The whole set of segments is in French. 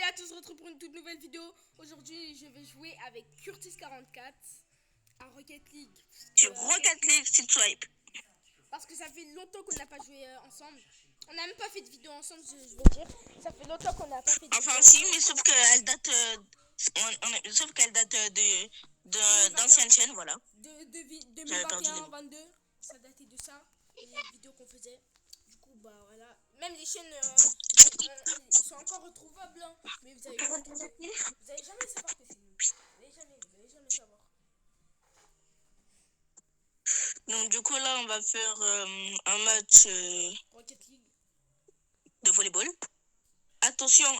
à tous, on se retrouve pour une toute nouvelle vidéo. Aujourd'hui, je vais jouer avec Curtis44 à Rocket League. Sur Rocket League, Steel Swipe. Parce que ça fait longtemps qu'on n'a pas joué ensemble. On n'a même pas fait de vidéo ensemble, je veux dire. Ça fait longtemps qu'on n'a pas fait de vidéo. Enfin, si, mais sauf qu'elle date, sauf qu'elle date d'anciennes chaînes, voilà. De 2021-22, ça datait de ça, les vidéos qu'on faisait. Du coup, bah voilà. Même les chaînes sont encore retrouvables, hein. Mais vous allez jamais savoir que c'est nous. Vous allez jamais savoir. Donc, du coup, là, on va faire un match Rocket League. de volleyball. Attention,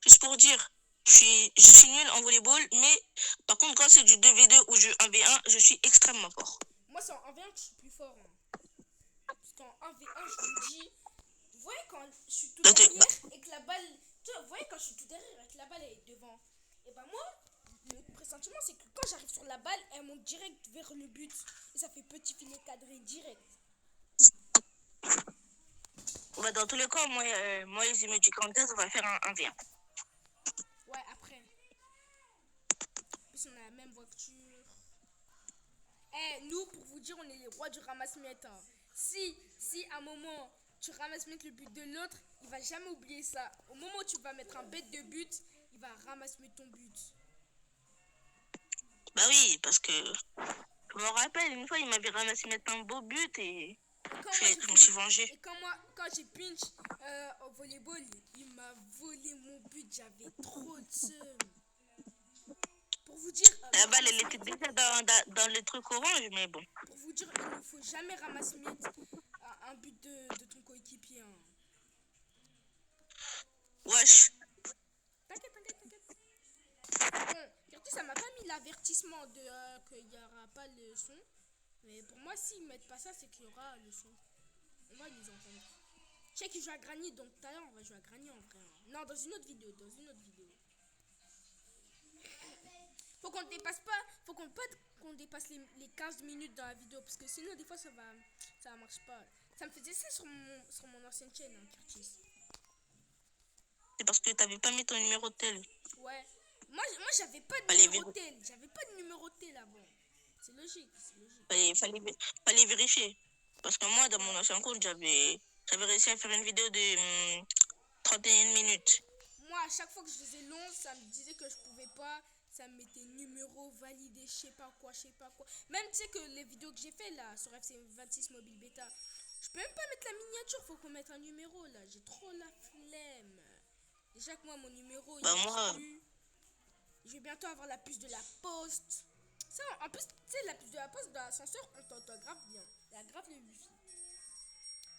juste pour dire, je suis nul en volleyball, mais par contre, quand c'est du 2v2 ou du 1v1, je suis extrêmement fort. Moi, c'est en 1v1 que je suis plus fort. Hein. Parce qu'en 1v1, je vous dis, vous voyez quand je suis tout derrière et que la balle. Vous voyez quand je suis tout derrière et que la balle est devant. Et bah, moi, le pressentiment, c'est que quand j'arrive sur la balle, elle monte direct vers le but. Et ça fait petit filet cadré direct. Bah, dans tous les cas, moi les amis du 44, on va faire un 1v1. Ouais, après. En plus, on a la même voiture. Nous, pour vous dire, on est les rois du ramasse-miettes. Hein. Si à un moment, tu ramasses-miettes le but de l'autre, il va jamais oublier ça. Au moment où tu vas mettre un bête de but, il va ramasser-miettes ton but. Bah oui, parce que je me rappelle, une fois, il m'avait ramassé mettre un beau but et je me suis vengé. Et quand j'ai pinch au volleyball, il m'a volé mon but, j'avais trop de seum. Pour vous dire... la balle, elle était déjà dans le truc orange, mais bon. Pour vous dire, il ne faut jamais ramasser un but de ton coéquipier. Hein. Wesh. T'inquiète. Bon, Curtis, ça m'a pas mis l'avertissement qu'il n'y aura pas le son. Mais pour moi, s'ils mettent pas ça, c'est qu'il y aura le son. On va les entendre. Je sais qu'ils jouent à Granny, donc tout à l'heure, on va jouer à Granny en vrai. Hein. Non, dans une autre vidéo. Faut qu'on dépasse les 15 minutes dans la vidéo. Parce que sinon, des fois, ça marche pas. Ça me faisait ça sur mon ancienne chaîne, hein, Curtis. C'est parce que t'avais pas mis ton numéro de tel. Ouais. Moi j'avais pas de numéro tel. J'avais pas de numéro tel avant. C'est logique. Fallait vérifier. Parce que moi, dans mon ancien compte, j'avais réussi à faire une vidéo de 31 minutes. Moi, à chaque fois que je faisais long, ça me disait que je pouvais pas. Ça me mettait numéro validé, je sais pas quoi. Même, tu sais que les vidéos que j'ai fait là, sur FC26 Mobile Beta, je peux même pas mettre la miniature, faut qu'on mette un numéro là. J'ai trop la flemme. Déjà que moi, mon numéro, il marche plus. Je vais bientôt avoir la puce de la poste. Ça, en plus, tu sais, la puce de la poste dans l'ascenseur, on t'entend grave bien. Il y a grave le wifi.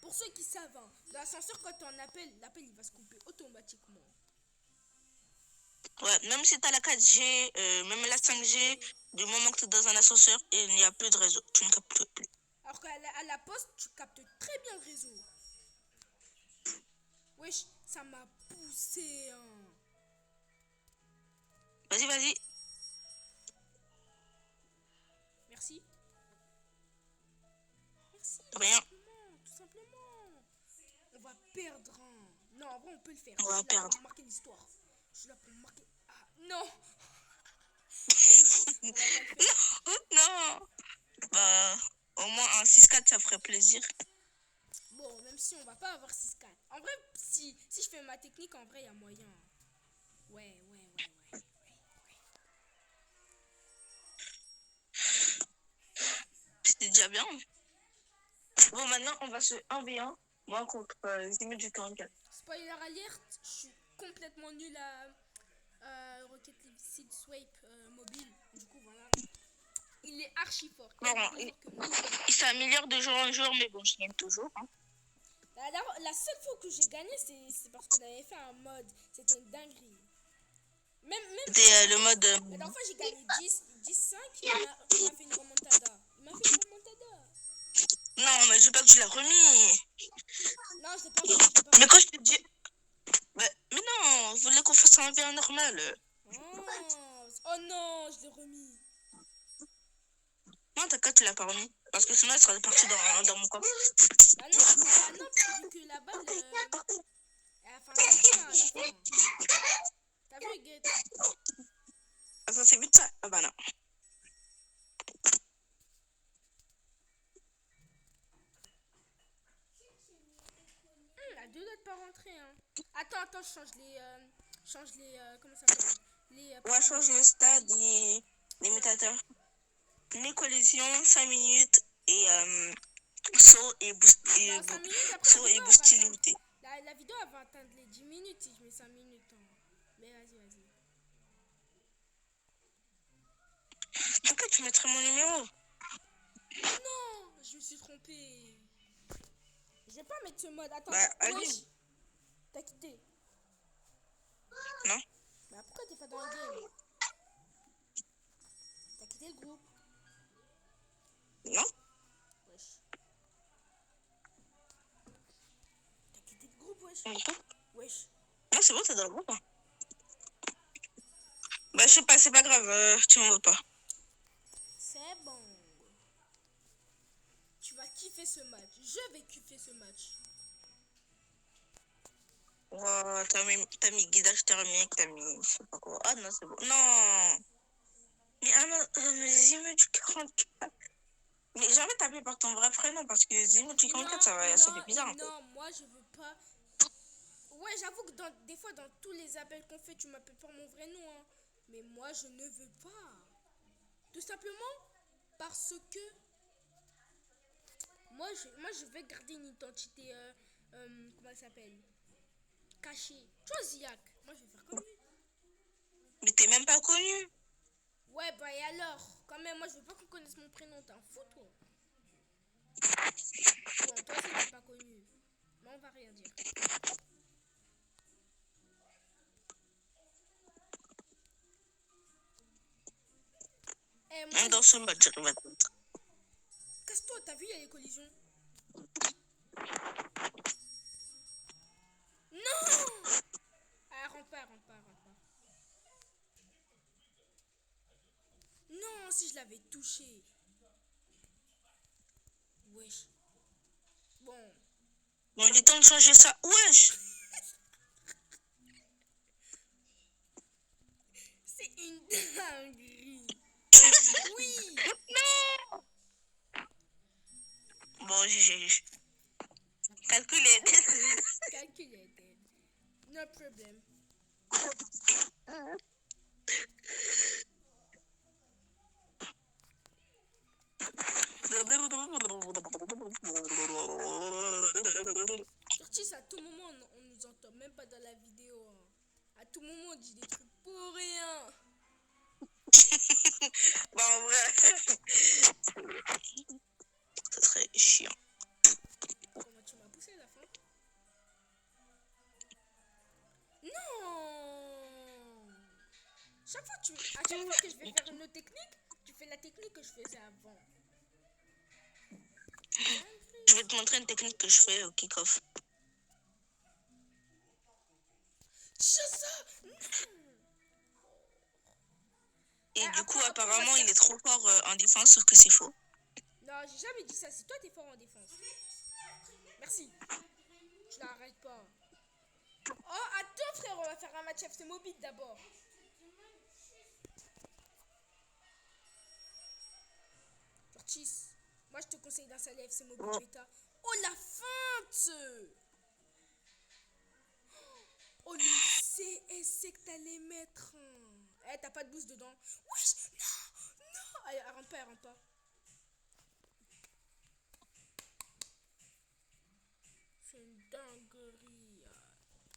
Pour ceux qui savent, hein, dans l'ascenseur, quand tu en appelles, l'appel il va se couper automatiquement. Ouais, même si tu as la 4G, même la 5G, du moment que tu es dans un ascenseur, il n'y a plus de réseau. Tu ne captes plus. Alors qu'à la poste, tu captes très bien le réseau. Wesh, ça m'a poussé. Hein. Vas-y. Merci. Rien. Tout simplement. On va perdre. Hein. Non, en vrai, on peut le faire. On va perdre. Pour marquer l'histoire. Je suis là pour marquer. Ah, non. Non. Bah, au moins un 6-4, ça ferait plaisir. Bon, même si on va pas avoir 6-4. En vrai, si je fais ma technique, en vrai, il y a moyen. Ouais. C'est déjà bien. Bon, maintenant, on va se 1v1. Moi contre Zimmy du 44. Spoiler alert, je suis complètement nul à Rocket League Steel Swipe mobile. Du coup, voilà. Il est archi fort. Il s'améliore de jour en jour, mais bon, je gagne toujours. Hein. La seule fois que j'ai gagné, c'est parce qu'on avait fait un mode. C'était une dinguerie. C'était le mode... La dernière fois, j'ai gagné 10-5. Il m'a fait une remontada. Non, mais je veux pas que tu l'as remis. Non, je l'ai pas remis. Mais quand je te dis... mais non, je voulais qu'on fasse un V1 normal. Oh non, je l'ai remis. Non, t'inquiète, tu l'as pas remis. Parce que sinon, elle serait partie dans mon coffre. Ah non, vu que la balle... elle a fait un à la fin. Ah, ça, c'est vite ça. Ah bah non. La deux doit pas rentrer, hein. Attends, je change les, comment ça s'appelle? Les, On va changer le stade des mutateurs. Les collisions, 5 minutes et saut et boost non, 5 minutes après saut et boost illimité. la vidéo elle va atteindre les 10 minutes si je mets 5 minutes. Hein. Mais vas-y. Pourquoi tu mettrais mon numéro? Non, je me suis trompée. Je vais pas mettre ce mode. Attends, Bah, wesh. T'as quitté? Non. Bah pourquoi t'es pas dans le game? T'as quitté le groupe? Non. Wesh. T'as quitté le groupe, wesh? Wesh. Non, c'est bon, t'es dans le groupe. Hein. Bah, je sais pas, c'est pas grave, tu m'en veux pas. C'est bon. Tu vas kiffer ce match. Je vais kiffer ce match. Wow, t'as mis guidage thermique, t'as mis je sais pas quoi. Ah non, c'est bon. Non. Mais ah non, mais Zimu du 44. Mais jamais t'appelé par ton vrai prénom parce que Zimu du 44, ça fait bizarre un peu. Non, moi je veux pas. Ouais, j'avoue que des fois dans tous les appels qu'on fait, tu m'appelles par mon vrai nom. Hein. Mais moi je ne veux pas. Tout simplement parce que moi je vais garder une identité. Comment elle s'appelle? Cachée. Tu vois, Ziak. Moi je vais faire comme lui. Mais t'es même pas connu. Ouais, bah et alors? Quand même, moi je veux pas qu'on connaisse mon prénom. T'es un fou, toi. Bon, toi aussi t'es pas connu. Mais on va rien dire. Moi, Dans ce mode, j'arrive à te mettre. Casse-toi, t'as vu, il y a les collisions. Non! Ah, rentre pas. Non, si je l'avais touché. Wesh. Bon. Bon, il est temps de changer ça. Wesh! C'est une dinguerie. Oui. Non! Bon, j'ai calculé. Calculated. No problem. Sortis, à tout moment, on nous entend, même pas dans la vidéo. Hein. À tout moment, on dit des trucs pour rien. Bah, en vrai, ça serait chiant. Comment tu m'as poussé à la fin? Non! À chaque fois que je vais faire une autre technique, tu fais la technique que je faisais avant. Je vais te montrer une technique que je fais au kick-off. Et du coup, apparemment, il est trop fort en défense, sauf que c'est faux. Non, j'ai jamais dit ça. C'est toi, t'es fort en défense. Merci. Je n'arrête pas. Oh, attends, frère, on va faire un match FC Mobile d'abord. Tortis, moi je te conseille d'installer FC Mobile Beta. Oh, la feinte! Oh, le CSC que t'allais mettre. Eh, t'as pas de boost dedans. Wesh, non. Allez, rentre pas. C'est une dinguerie.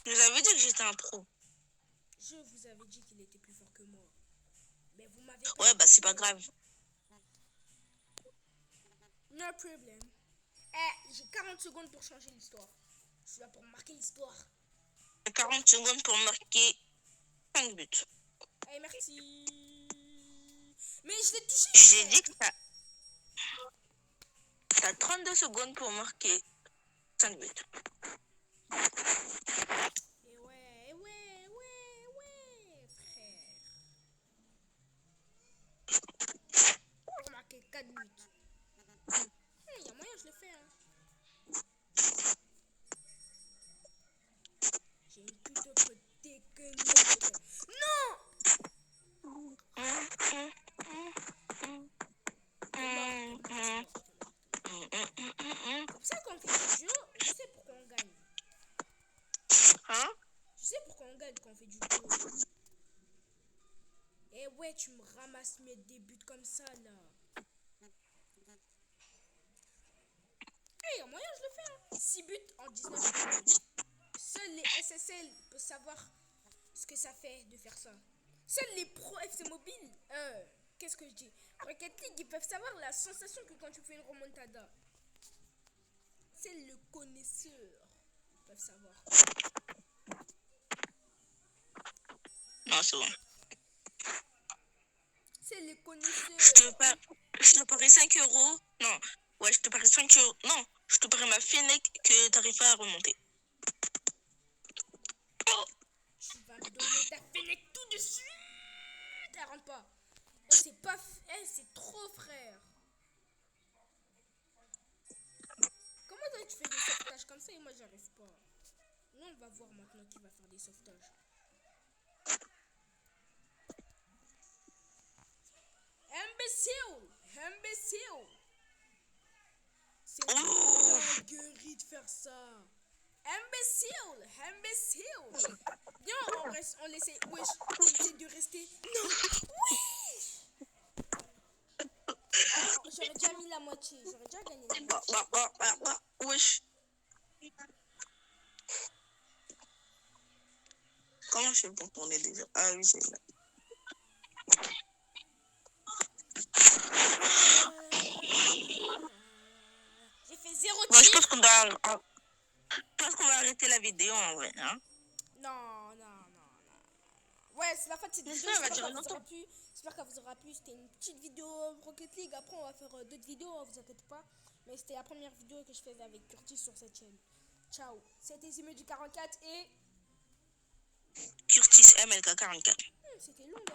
Je vous avais dit que j'étais un pro. Je vous avais dit qu'il était plus fort que moi. Mais vous m'avez pas... Ouais, bah c'est pas grave. No problem. Eh, j'ai 40 secondes pour changer l'histoire. Je suis là pour marquer l'histoire. 40 secondes pour marquer 5 buts. Eh, merci. Mais je l'ai touché. J'ai dit que t'as 32 secondes pour marquer 5 buts. Et ouais, frère. Pour marquer 4 buts. Il y a moyen, je le fais. Hein. J'ai une toute autre technique. Non! regarde quand on fait du duo. Eh ouais, tu me ramasses mes débuts comme ça, là. Eh, en moyen, je le fais, hein. 6 buts en 19 minutes. Seuls les SSL peuvent savoir ce que ça fait de faire ça. Seuls les pros FC Mobile, qu'est-ce que je dis, Rocket League, ils peuvent savoir la sensation que quand tu fais une remontada. C'est le connaisseur. Ils peuvent savoir. Non, c'est bon. C'est le connaisseur. Je te parie 5 euros. Non. Ouais, je te parie 5 euros. Non, je te parie ma Fennec que t'arrives pas à remonter. Oh. Tu vas me donner ta Fennec tout de suite. Elle rentre pas. Eh, c'est pas... Eh, c'est trop, frère. Comment toi, tu fais des sauvetages comme ça et moi, j'arrive pas. Là, on va voir maintenant qui va faire des sauvetages. Imbécile! Imbécile! C'est une dinguerie de faire ça. Imbécile! Imbécile! Viens, on essaie. Wesh, on essaie de rester. Non! Oui! Oh, j'aurais déjà mis la moitié. J'aurais déjà gagné la moitié. Wesh. Comment je fais pour tourner déjà? Ah oui, c'est là. J'ai fait 0 Bon, je tir. pense qu'on va arrêter la vidéo en vrai. Hein? Non. Ouais, c'est la fin de cette vidéo. J'espère qu'elle vous aura plu. C'était une petite vidéo Rocket League. Après, on va faire d'autres vidéos, hein, vous inquiétez pas. Mais c'était la première vidéo que je faisais avec Curtis sur cette chaîne. Ciao. C'était Zimé du 44 et... Curtis MLK 44. C'était long, hein.